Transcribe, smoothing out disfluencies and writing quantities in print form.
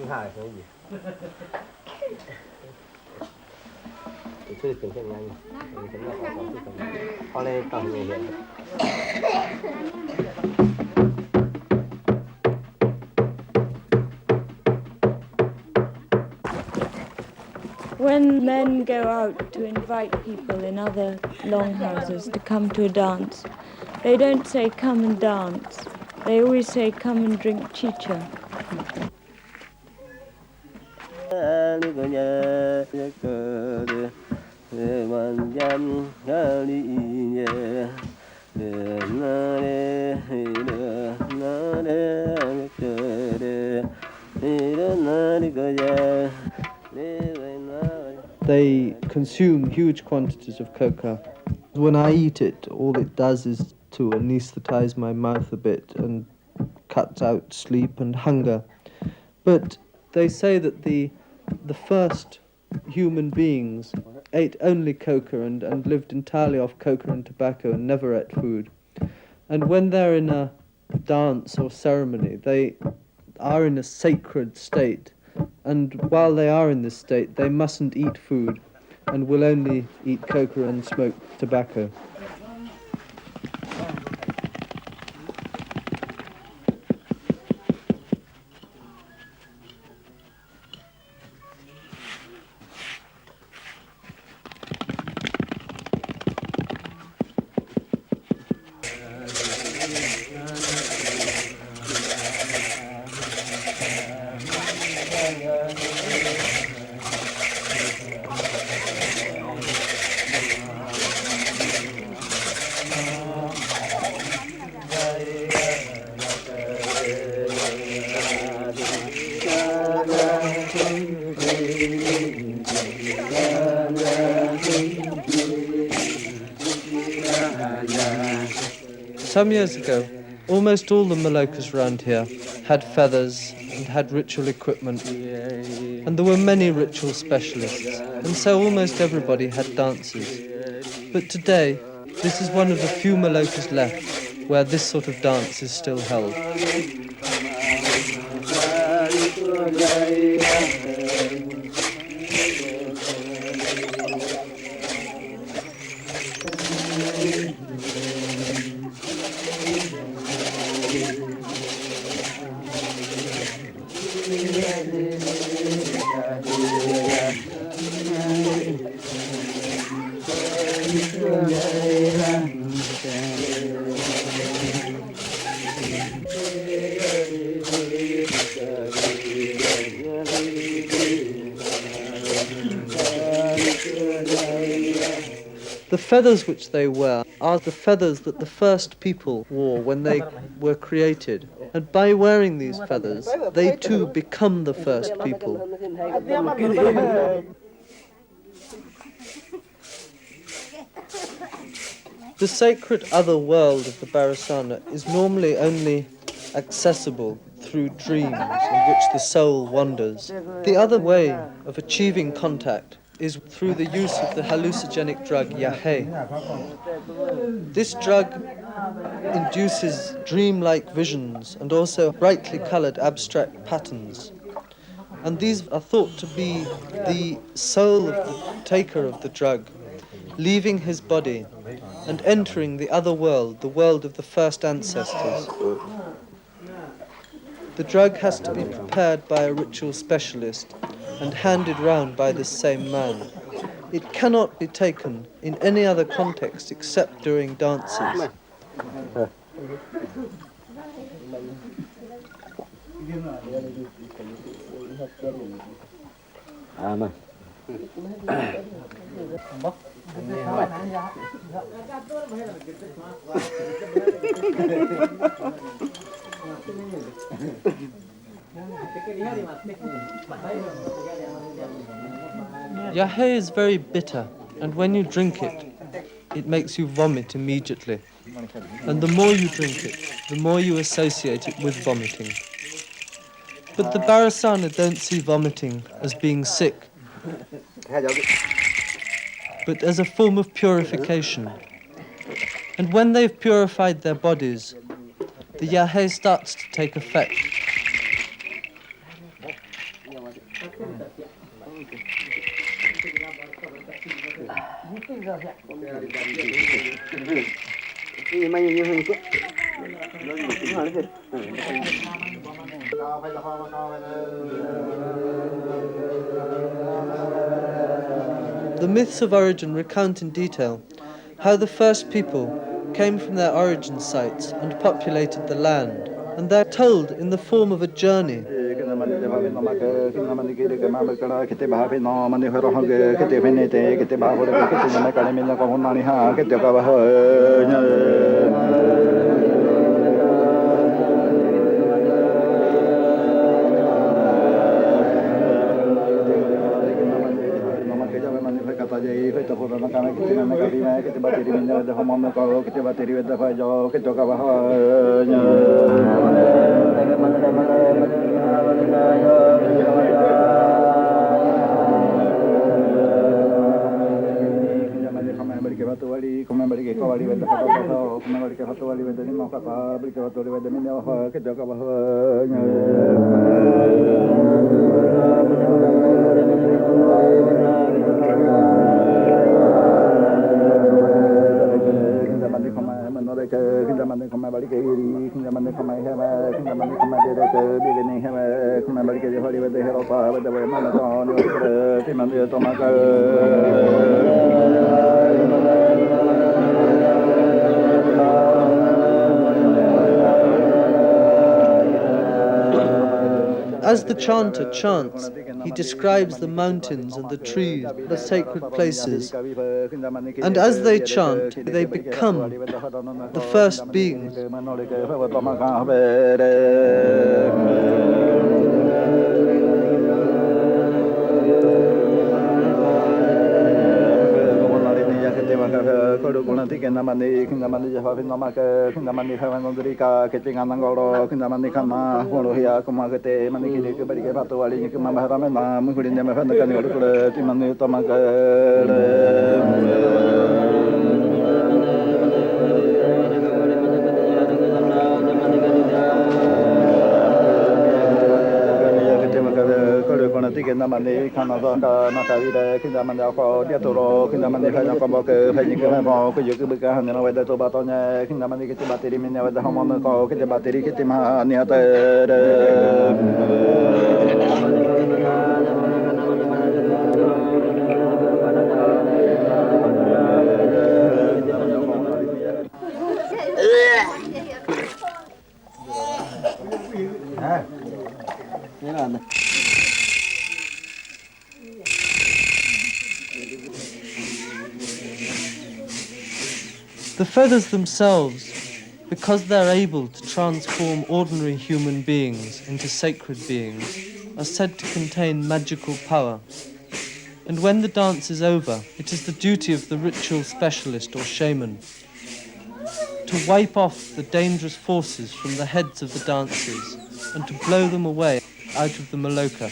hai cái gì chưa từng cái nhanh cái nó có lên tầm người hiện When men go out to invite people in other longhouses to come to a dance, they don't say come and dance. They always say come and drink chicha. They consume huge quantities of coca. When I eat it, all it does is to anesthetize my mouth a bit and cuts out sleep and hunger. But they say that the first human beings ate only coca and lived entirely off coca and tobacco and never ate food. And when they're in a dance or ceremony, they are in a sacred state. And while they are in this state, they mustn't eat food and will only eat coca and smoke tobacco. Some years ago, almost all the Malokas around here had feathers and had ritual equipment, and there were many ritual specialists, and so almost everybody had dances. But today, this is one of the few Malokas left where this sort of dance is still held. The feathers which they wear are the feathers that the first people wore when they were created. And by wearing these feathers, they too become the first people. The sacred other world of the Barasana is normally only accessible through dreams in which the soul wanders. The other way of achieving contact is through the use of the hallucinogenic drug Yahe. This drug induces dreamlike visions and also brightly colored abstract patterns. And these are thought to be the soul of the taker of the drug, leaving his body and entering the other world, the world of the first ancestors. The drug has to be prepared by a ritual specialist and handed round by this same man. It cannot be taken in any other context except during dances. Yahe is very bitter, and when you drink it, it makes you vomit immediately. And the more you drink it, the more you associate it with vomiting. But the Barasana don't see vomiting as being sick, but as a form of purification. And when they've purified their bodies, the Yahe starts to take effect. The myths of origin recount in detail how the first people came from their origin sites and populated the land, and they're told in the form of a journey. As the chanter chants, he describes the mountains and the trees, the sacred places, and as they chant, they become the first beings. The feathers themselves, because they're able to transform ordinary human beings into sacred beings, are said to contain magical power. And when the dance is over, it is the duty of the ritual specialist or shaman to wipe off the dangerous forces from the heads of the dancers and to blow them away out of the maloka.